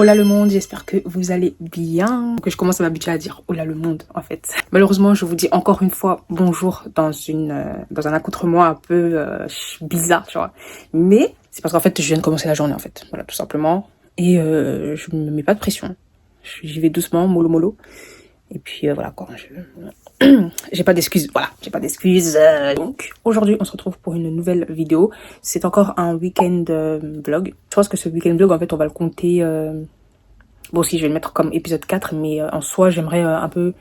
Hola le monde, j'espère que vous allez bien. Que je commence à m'habituer à dire hola le monde en fait. Malheureusement, je vous dis encore une fois bonjour dans un accoutrement un peu bizarre, tu vois. Mais c'est parce qu'en fait, je viens de commencer la journée en fait. Voilà, tout simplement. Et je me mets pas de pression. J'y vais doucement, mollo mollo. Et puis voilà quoi. J'ai pas d'excuses, voilà, j'ai pas d'excuses. Donc aujourd'hui on se retrouve pour une nouvelle vidéo. C'est encore un week-end vlog. Je pense que ce week-end vlog en fait on va le compter. Bon si je vais le mettre comme épisode 4, mais en soi j'aimerais un peu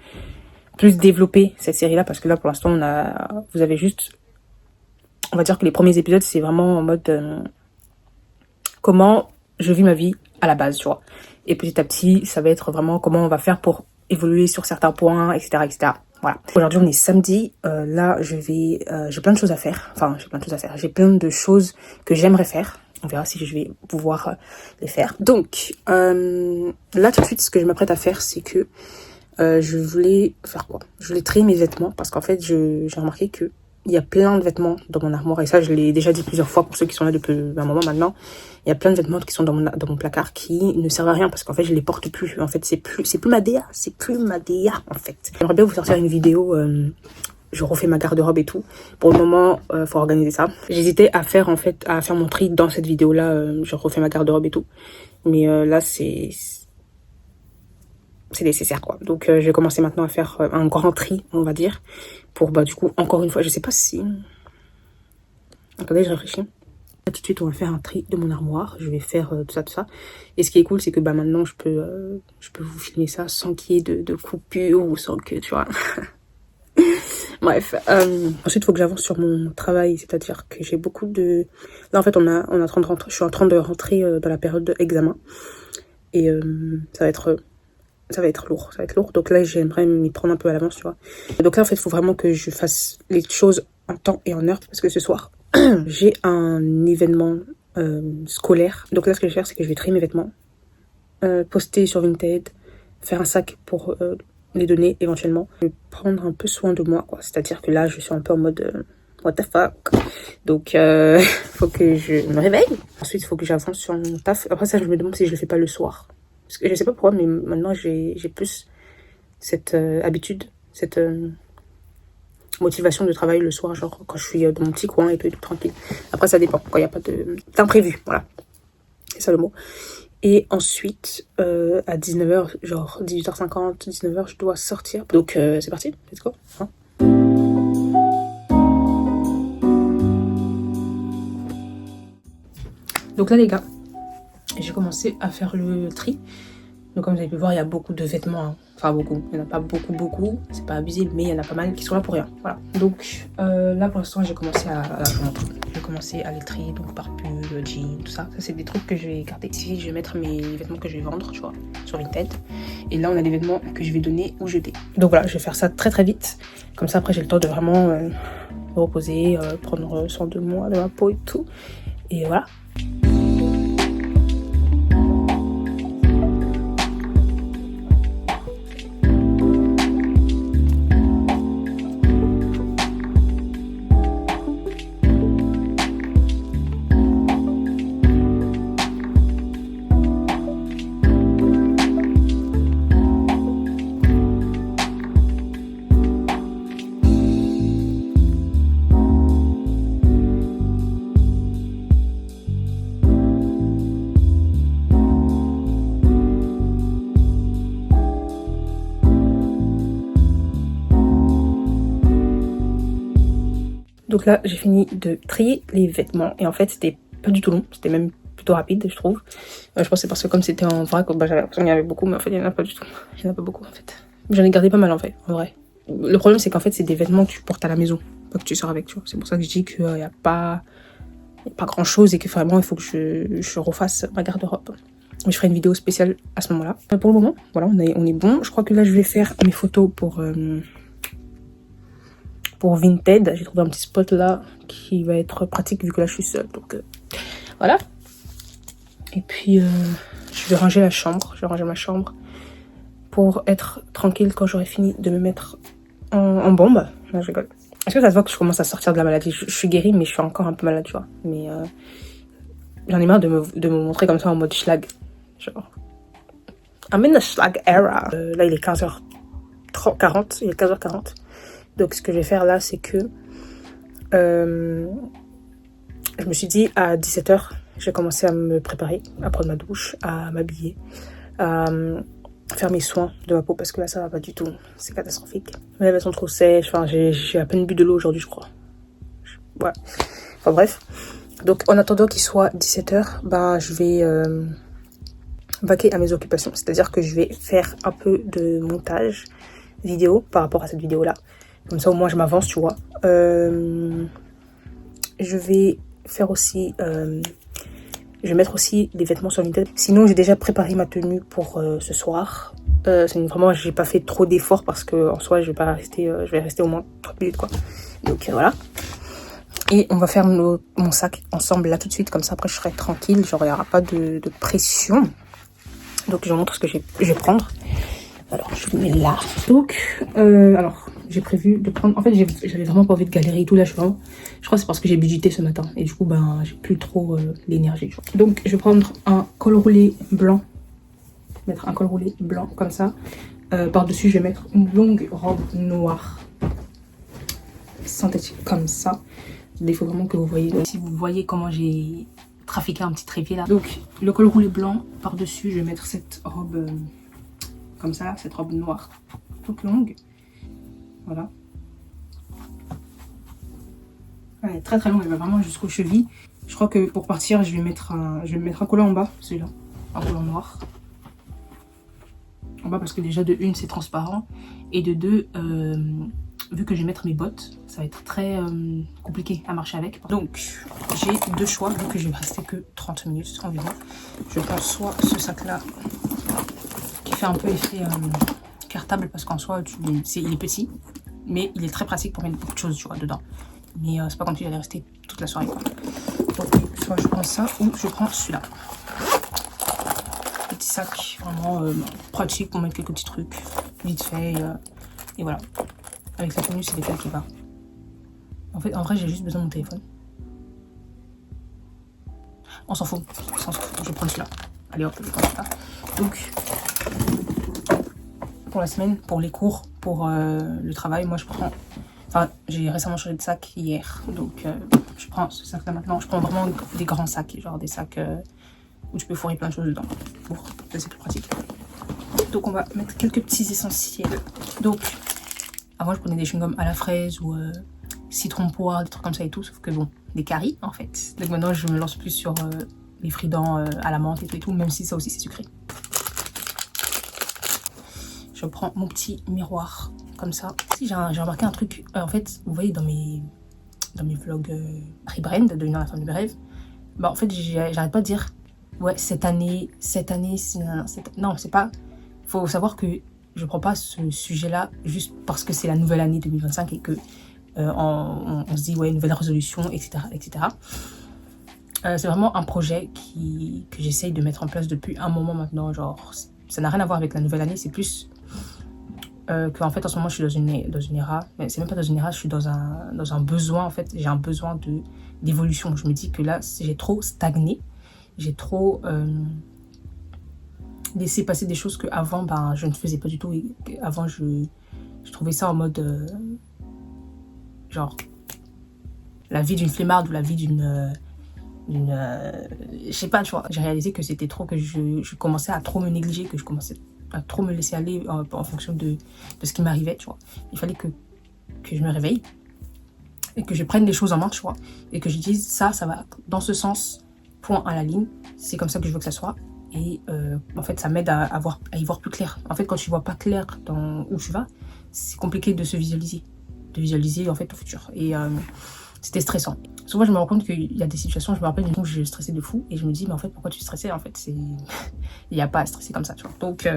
plus développer cette série là parce que là pour l'instant vous avez juste, on va dire que les premiers épisodes c'est vraiment en mode comment je vis ma vie à la base, tu vois. Et petit à petit ça va être vraiment comment on va faire pour évoluer sur certains points, etc., etc. Voilà. Aujourd'hui, on est samedi. Là, j'ai plein de choses à faire. Enfin, j'ai plein de choses à faire. J'ai plein de choses que j'aimerais faire. On verra si je vais pouvoir les faire. Donc, là, tout de suite, ce que je m'apprête à faire, c'est que je voulais faire quoi? Je voulais trier mes vêtements parce qu'en fait, j'ai remarqué que il y a plein de vêtements dans mon armoire. Et ça, je l'ai déjà dit plusieurs fois pour ceux qui sont là depuis un moment maintenant. Il y a plein de vêtements qui sont dans mon placard qui ne servent à rien parce qu'en fait, je les porte plus. En fait, c'est plus ma DA. C'est plus ma DA, en fait. J'aimerais bien vous sortir une vidéo. Je refais ma garde-robe et tout. Pour le moment, faut organiser ça. J'hésitais à faire mon tri dans cette vidéo-là. Je refais ma garde-robe et tout. Mais là, c'est nécessaire quoi. Donc je vais commencer maintenant à faire un grand tri, on va dire, pour du coup encore une fois, je sais pas si, attendez, je réfléchis. Là, tout de suite on va faire un tri de mon armoire, je vais faire tout ça, et ce qui est cool c'est que maintenant je peux vous filmer ça sans qu'il y ait de coupure ou sans que, tu vois. Bref, ensuite il faut que j'avance sur mon travail, c'est-à-dire que j'ai beaucoup de, là en fait on est en train de rentrer, je suis en train de rentrer dans la période d'examen et ça va être lourd, donc là j'aimerais m'y prendre un peu à l'avance, tu vois. Et donc là en fait il faut vraiment que je fasse les choses en temps et en heure parce que ce soir j'ai un événement scolaire. Donc là ce que je vais faire c'est que je vais trier mes vêtements, poster sur Vinted, faire un sac pour les donner éventuellement. Je vais prendre un peu soin de moi quoi, c'est-à-dire que là je suis un peu en mode what the fuck. Donc faut que je me réveille. Ensuite il faut que j'avance sur mon taf. Après ça je me demande si je le fais pas le soir. Parce que je sais pas pourquoi, mais maintenant j'ai plus cette habitude, cette motivation de travailler le soir, genre quand je suis dans mon petit coin et tout tranquille. Après ça dépend, quand il n'y a pas d'imprévu, voilà. C'est ça le mot. Et ensuite, à 19h, genre 18h50, 19h, je dois sortir. Donc c'est parti, let's go. Hein. Donc là les gars, j'ai commencé à faire le tri. Donc comme vous avez pu voir, il y a beaucoup de vêtements. Hein. Enfin beaucoup, il n'y en a pas beaucoup. C'est pas abusé, mais il y en a pas mal qui sont là pour rien. Voilà. Donc là pour l'instant, j'ai commencé à les trier. Donc par pull, jean, tout ça. Ça c'est des trucs que je vais garder. Ici, je vais mettre mes vêtements que je vais vendre, tu vois, sur Vinted. Et là, on a des vêtements que je vais donner ou jeter. Donc voilà, je vais faire ça très vite. Comme ça, après, j'ai le temps de vraiment me reposer, prendre soin de moi, de ma peau et tout. Et voilà. Donc là, j'ai fini de trier les vêtements. Et en fait, c'était pas du tout long. C'était même plutôt rapide, je trouve. Je pense que c'est parce que comme c'était en vrac, j'avais l'impression qu'il y en avait beaucoup. Mais en fait, il n'y en a pas du tout. Il n'y en a pas beaucoup, en fait. J'en ai gardé pas mal, en fait, en vrai. Le problème, c'est qu'en fait, c'est des vêtements que tu portes à la maison. Pas que tu sors avec, tu vois. C'est pour ça que je dis qu'il n'y a pas grand-chose. Et que vraiment, il faut que je refasse ma garde-robe. Je ferai une vidéo spéciale à ce moment-là. Pour le moment, voilà, on est bon. Je crois que là, je vais faire mes photos pour Vinted. J'ai trouvé un petit spot là qui va être pratique vu que là je suis seule, donc voilà. Et puis je vais ranger la chambre, je vais ranger ma chambre pour être tranquille quand j'aurai fini de me mettre en bombe. Là je rigole. Est-ce que ça se voit que je commence à sortir de la maladie? Je suis guérie mais je suis encore un peu malade, tu vois. Mais j'en ai marre de me montrer comme ça en mode schlag, genre I'm in the Schlag era. Là, il est 15h40. Il est 15h40. Donc, ce que je vais faire là, c'est que je me suis dit à 17h, je vais commencer à me préparer, à prendre ma douche, à m'habiller, à faire mes soins de ma peau parce que là, ça va pas du tout. C'est catastrophique. Mes lèvres sont trop sèches. Enfin, j'ai à peine bu de l'eau aujourd'hui, je crois. Ouais. Enfin, bref. Donc, en attendant qu'il soit 17h, bah, je vais vaquer à mes occupations. C'est-à-dire que je vais faire un peu de montage vidéo par rapport à cette vidéo-là. Comme ça, au moins, je m'avance, tu vois. Je vais faire aussi... je vais mettre aussi des vêtements sur Vinted. Sinon, j'ai déjà préparé ma tenue pour ce soir. Vraiment, j'ai pas fait trop d'efforts parce que en soi, je vais rester au moins 30 minutes, quoi. Donc, voilà. Et on va faire mon sac ensemble là tout de suite. Comme ça, après, je serai tranquille. Genre, il n'y aura pas de pression. Donc, je vous montre ce que je vais prendre. Alors, je le mets là. Donc, alors, j'ai prévu de prendre... En fait, j'avais vraiment pas envie de galérer et tout. Là, je crois que c'est parce que j'ai budgété ce matin. Et du coup, ben, j'ai plus trop l'énergie. Donc, je vais prendre un col roulé blanc. Mettre un col roulé blanc comme ça. Par-dessus, je vais mettre une longue robe noire. Synthétique comme ça. Il faut vraiment que vous voyez. Donc, si vous voyez comment j'ai trafiqué un petit trépied là. Donc, le col roulé blanc. Par-dessus, je vais mettre cette robe... comme ça, cette robe noire toute longue. Voilà. Elle est très très longue, elle va vraiment jusqu'aux chevilles. Je crois que pour partir, je vais mettre un collant en bas, celui-là. Un collant noir. En bas parce que déjà de une, c'est transparent. Et de deux, vu que je vais mettre mes bottes, ça va être très compliqué à marcher avec. Donc, j'ai deux choix, vu que je vais rester que 30 minutes environ. Je prends soit ce sac-là, qui fait un peu effet cartable parce qu'en soi il est petit mais il est très pratique pour mettre beaucoup de choses, tu vois, dedans, mais c'est pas comme si j'allais rester toute la soirée, quoi. Donc soit je prends ça ou je prends celui-là, petit sac vraiment pratique pour mettre quelques petits trucs vite fait, et voilà. Avec sa tenue, c'est lequel qui va. En fait, en vrai, j'ai juste besoin de mon téléphone. On s'en fout, je vais prendre celui-là. Allez hop, je prends celui-là. Donc pour la semaine, pour les cours, pour le travail, moi je prends... Enfin, j'ai récemment changé de sac hier, donc je prends ce sac là maintenant. Je prends vraiment des grands sacs, genre des sacs où tu peux fourrer plein de choses dedans. Pour ça, c'est plus pratique. Donc on va mettre quelques petits essentiels. Donc, avant je prenais des chewing-gums à la fraise ou citron poire, des trucs comme ça et tout, sauf que bon, des caries en fait. Donc maintenant je me lance plus sur les fridans à la menthe et tout, même si ça aussi c'est sucré. Je prends mon petit miroir comme ça. Si j'ai remarqué un truc, en fait, vous voyez dans mes vlogs rebrand, devenir la femme de mes rêves, bah en fait j'arrête pas de dire ouais cette année, non c'est pas. Faut savoir que je prends pas ce sujet là juste parce que c'est la nouvelle année 2025 et que on se dit ouais nouvelle résolution, etc. C'est vraiment un projet que j'essaye de mettre en place depuis un moment maintenant. Genre ça n'a rien à voir avec la nouvelle année, c'est plus qu'en fait en ce moment je suis dans une era, mais c'est même pas dans une era, je suis dans un besoin, en fait j'ai un besoin d'évolution. Je me dis que là j'ai trop stagné, j'ai trop laissé passer des choses que avant ben je ne faisais pas du tout. Et avant je trouvais ça en mode genre la vie d'une flemmarde ou la vie d'une je sais pas, tu vois. J'ai réalisé que c'était trop, que je commençais à trop me négliger, que je commençais à trop me laisser aller en fonction de ce qui m'arrivait, tu vois. Il fallait que je me réveille et que je prenne les choses en main, tu vois, et que je dise ça va dans ce sens, point à la ligne, c'est comme ça que je veux que ça soit. Et en fait ça m'aide à y voir plus clair. En fait quand tu vois pas clair dans où tu vas, c'est compliqué de se visualiser en fait ton futur, et c'était stressant. Souvent je me rends compte qu'il y a des situations, je me rappelle d'une fois où je stressais de fou et je me dis mais en fait pourquoi tu stressais, en fait c'est il n'y a pas à stresser comme ça, tu vois. Donc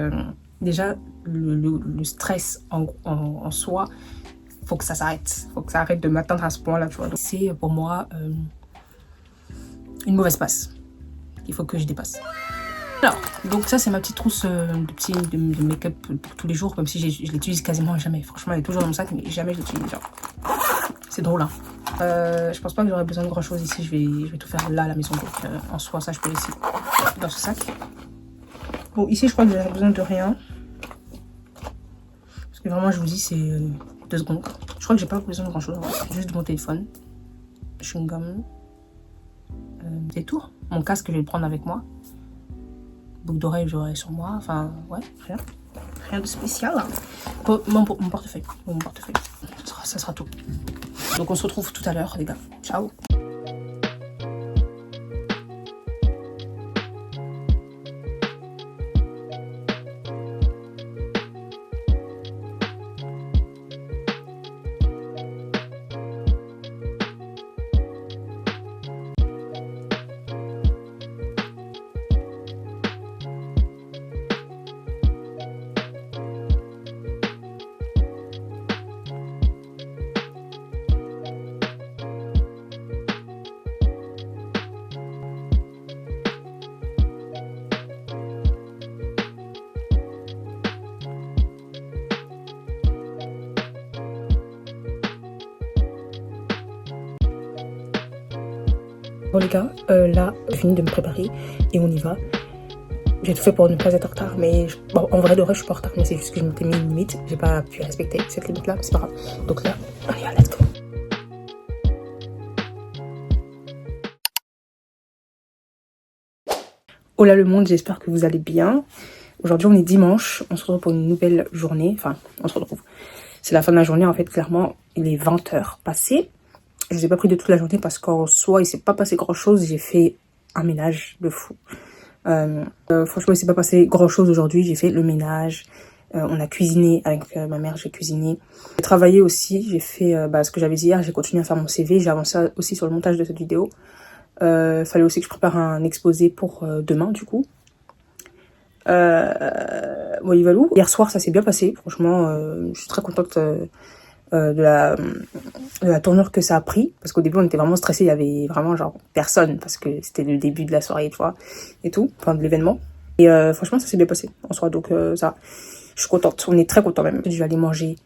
déjà le stress en soi, faut que ça s'arrête, de m'atteindre à ce point là, tu vois. C'est pour moi une mauvaise passe qu'il faut que je dépasse. Alors, donc ça c'est ma petite trousse de make-up pour tous les jours, comme si je l'utilise quasiment jamais. Franchement elle est toujours dans mon sac mais jamais je l'utilise, genre. C'est drôle hein. Je pense pas que j'aurais besoin de grand chose ici, je vais tout faire là à la maison, donc en soi ça je peux laisser dans ce sac. Bon, ici, je crois que j'ai besoin de rien. Parce que vraiment, je vous dis, c'est 2 secondes. Je crois que j'ai pas besoin de grand chose. Juste de mon téléphone. Chewing-gum. C'est tout. Mon casque, je vais le prendre avec moi. Boucle d'oreille, j'aurai sur moi. Enfin, ouais, rien. Rien de spécial. Mon portefeuille. Mon portefeuille. Ça sera tout. Donc, on se retrouve tout à l'heure, les gars. Ciao. Bon les gars, là, j'ai fini de me préparer et on y va. J'ai tout fait pour ne pas être en retard, mais bon, en vrai de vrai, je suis pas en retard, mais c'est juste que je m'étais mis une limite. J'ai pas pu respecter cette limite-là, mais c'est pas grave. Donc là, allez, let's go. Hola le monde, j'espère que vous allez bien. Aujourd'hui, on est dimanche, on se retrouve pour une nouvelle journée. Enfin, on se retrouve. C'est la fin de la journée, en fait, clairement, il est 20h passé. Je n'ai pas pris de toute la journée parce qu'en soi, il s'est pas passé grand-chose. J'ai fait un ménage de fou. Franchement, il s'est pas passé grand-chose aujourd'hui. J'ai fait le ménage. On a cuisiné avec ma mère, j'ai cuisiné. J'ai travaillé aussi. J'ai fait ce que j'avais dit hier. J'ai continué à faire mon CV. J'ai avancé aussi sur le montage de cette vidéo. Fallait aussi que je prépare un exposé pour demain, du coup. Bon, hier soir, ça s'est bien passé. Franchement, je suis très contente de la tournure que ça a pris, parce qu'au début on était vraiment stressés, il y avait vraiment genre personne parce que c'était le début de la soirée, tu vois, et tout, enfin de l'événement, et franchement ça s'est bien passé en soi, donc ça, je suis contente, on est très content même. Je vais aller manger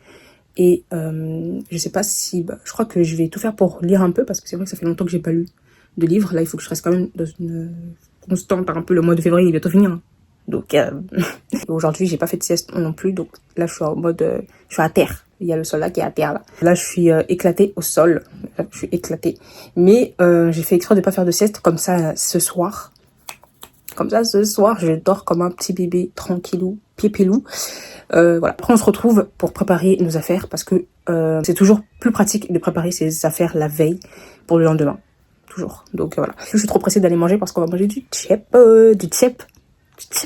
et je sais pas si, je crois que je vais tout faire pour lire un peu, parce que c'est vrai que ça fait longtemps que j'ai pas lu de livre. Là il faut que je reste quand même dans une constante, un peu, le mois de février il est bientôt fini, hein. Donc aujourd'hui j'ai pas fait de sieste non plus, donc là je suis en mode je suis à terre, il y a le sol là qui est à terre là je suis éclatée au sol, je suis éclatée, mais j'ai fait exprès de pas faire de sieste, comme ça ce soir je dors comme un petit bébé tranquillou pépélou. Voilà, après on se retrouve pour préparer nos affaires, parce que c'est toujours plus pratique de préparer ses affaires la veille pour le lendemain, toujours. Donc voilà, je suis trop pressée d'aller manger parce qu'on va manger du tchèp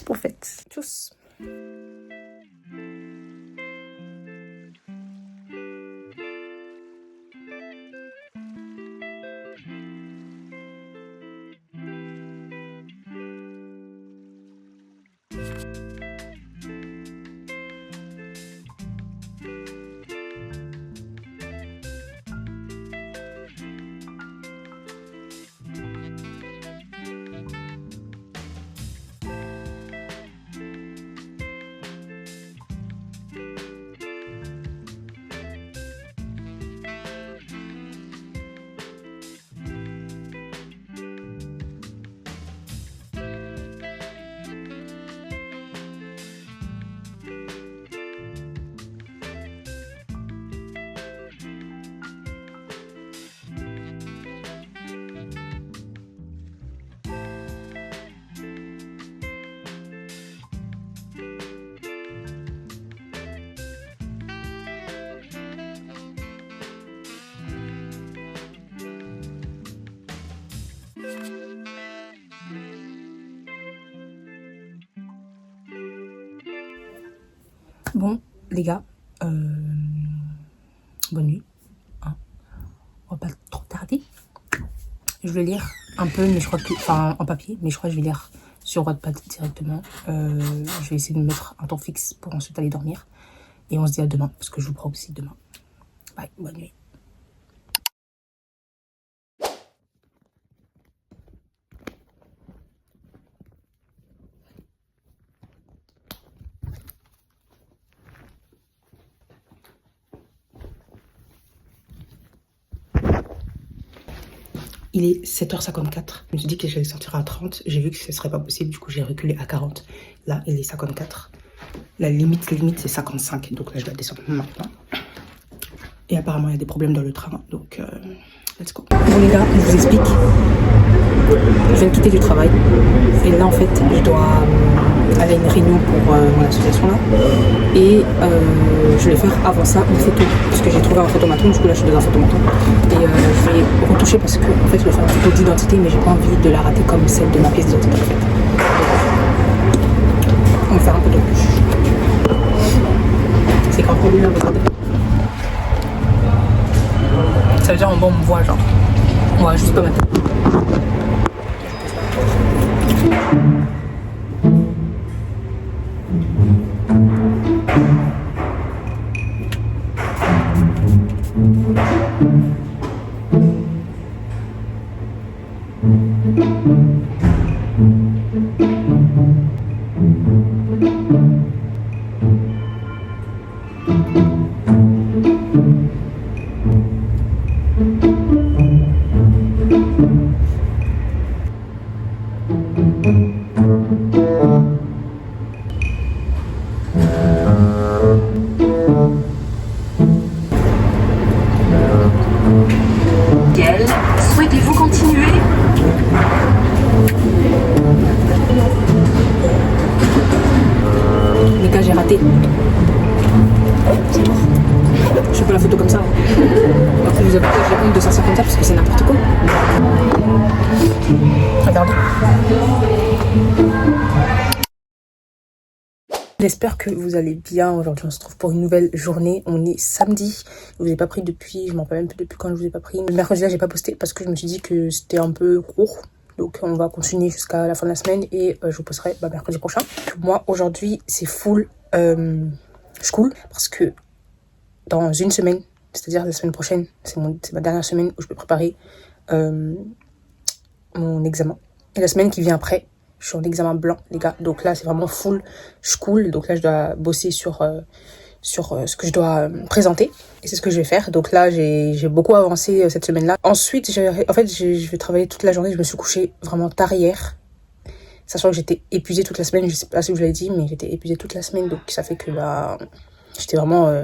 en fait. Tchuss. Bon, les gars, bonne nuit. Hein. On va pas trop tarder. Je vais lire un peu, mais je crois que, enfin, en papier, mais je crois que je vais lire sur Wattpad directement. Je vais essayer de me mettre un temps fixe pour ensuite aller dormir. Et on se dit à demain, parce que je vous prends aussi demain. Bye, bonne nuit. Il est 7h54. Je me suis dit que j'allais sortir à 30. J'ai vu que ce serait pas possible. Du coup, j'ai reculé à 40. Là, il est 54. La limite, c'est 55. Donc là, je dois descendre maintenant. Et apparemment, il y a des problèmes dans le train. Donc, let's go. Bon, les gars, je vous explique. Je viens de quitter du travail. Et là, en fait, je dois aller à une réunion pour mon association là. Et je vais faire avant ça une photo. Parce que j'ai trouvé un photomaton. Du coup, là, je suis dans un photomaton. Et je vais retoucher parce que, en fait, je vais faire une photo d'identité. Mais j'ai pas envie de la rater comme celle de ma pièce d'identité, en fait. On va faire un peu de couche. C'est grave trop bien, regardez. Ça veut dire en bon, on me voit, genre. On va juste pas mettre. Souhaitez-vous continuer? Les gars, j'ai raté. C'est mort. Je fais pas la photo comme ça. Après, vous avez peut-être j'ai honte de 150 parce que c'est n'importe quoi. Regardez. J'espère que vous allez bien. Aujourd'hui, on se trouve pour une nouvelle journée. On est samedi. Je vous ai pas pris depuis, je m'en rappelle même plus depuis quand je vous ai pas pris. Le mercredi là, j'ai pas posté parce que je me suis dit que c'était un peu court. Donc on va continuer jusqu'à la fin de la semaine et je vous posterai mercredi prochain. Moi, aujourd'hui, c'est full school parce que dans une semaine, c'est-à-dire la semaine prochaine, c'est ma dernière semaine où je peux préparer mon examen. Et la semaine qui vient après, je suis en examen blanc, les gars. Donc là, c'est vraiment full school. Donc là, je dois bosser sur ce que je dois présenter. Et c'est ce que je vais faire. Donc là, j'ai beaucoup avancé cette semaine-là. Ensuite, je vais travailler toute la journée. Je me suis couchée vraiment tard hier. Sachant que j'étais épuisée toute la semaine. Je sais pas si je vous l'avez dit, mais j'étais épuisée toute la semaine. Donc ça fait que j'étais vraiment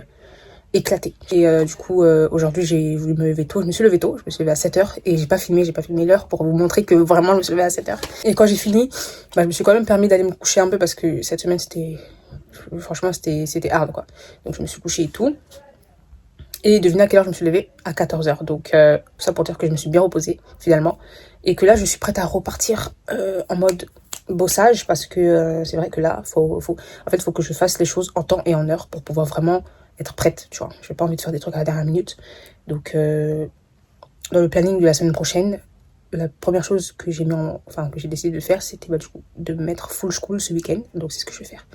éclatée. Et du coup, aujourd'hui, j'ai voulu me lever tôt. Je me suis levée tôt. Je me suis levée à 7h. Et j'ai pas filmé l'heure pour vous montrer que vraiment, je me suis levée à 7h. Et quand j'ai fini, je me suis quand même permis d'aller me coucher un peu parce que cette semaine, franchement, c'était hard, quoi. Donc, je me suis couchée et tout. Et devinez à quelle heure je me suis levée? À 14h. Donc, ça pour dire que je me suis bien reposée, finalement. Et que là, je suis prête à repartir en mode bossage parce que c'est vrai que là, faut que je fasse les choses en temps et en heure pour pouvoir vraiment être prête, tu vois. J'ai pas envie de faire des trucs à la dernière minute. Donc, dans le planning de la semaine prochaine, la première chose que j'ai décidé de faire, c'était du coup, de mettre full school ce week-end. Donc, c'est ce que je vais faire.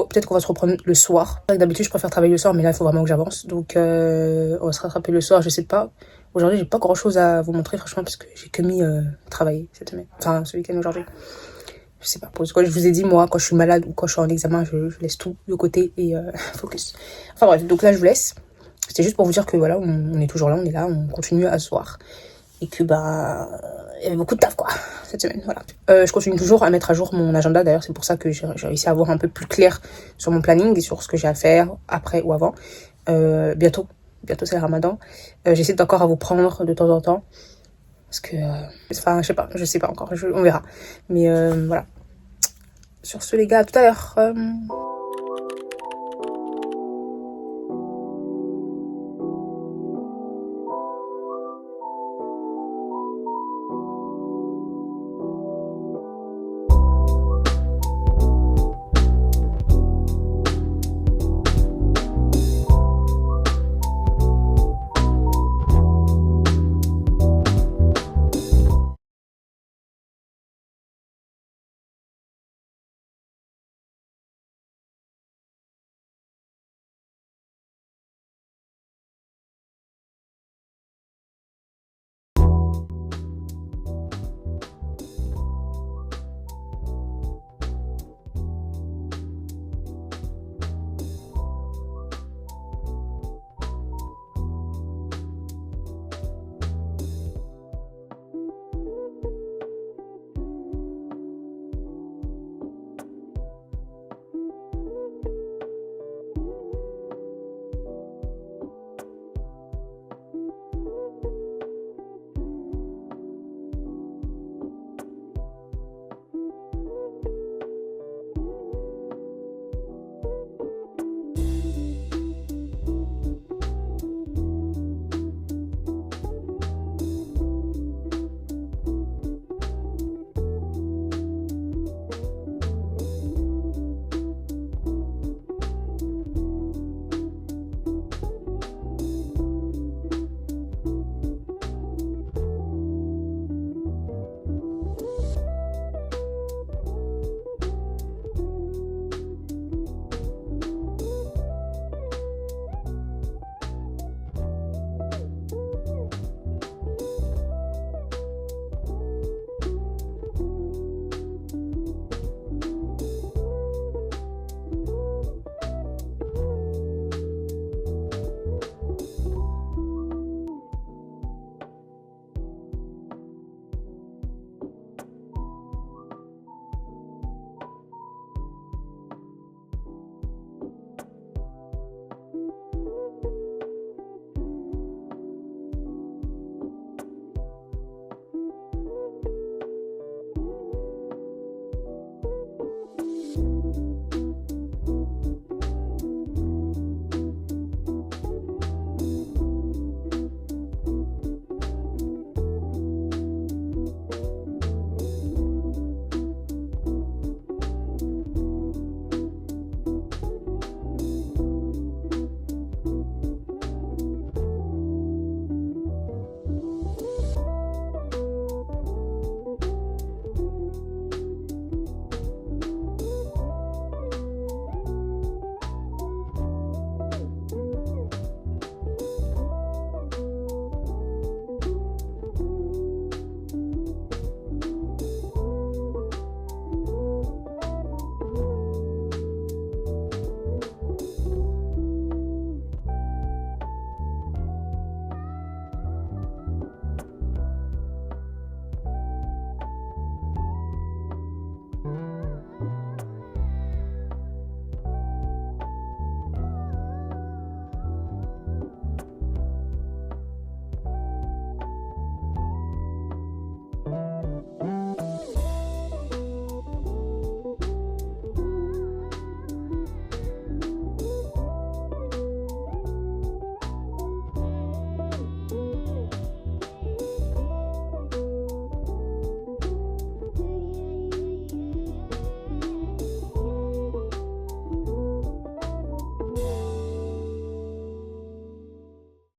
Peut-être qu'on va se reprendre le soir. D'habitude, je préfère travailler le soir, mais là, il faut vraiment que j'avance. Donc, on va se rattraper le soir, je sais pas. Aujourd'hui, j'ai pas grand-chose à vous montrer, franchement, parce que j'ai que mis travailler cette semaine. Enfin, ce week-end aujourd'hui. Je sais pas. Parce que je vous ai dit, moi, quand je suis malade ou quand je suis en examen, je laisse tout de côté et focus. Enfin bref, donc là, je vous laisse. C'était juste pour vous dire que voilà, on est toujours là, on est là, on continue à se voir. Et que il y avait beaucoup de taf, quoi, cette semaine, voilà. Je continue toujours à mettre à jour mon agenda, d'ailleurs, c'est pour ça que j'ai réussi à avoir un peu plus clair sur mon planning et sur ce que j'ai à faire après ou avant. Bientôt c'est le Ramadan. J'essaie encore à vous prendre de temps en temps. Parce que, je sais pas encore, on verra. Mais voilà. Sur ce, les gars, à tout à l'heure.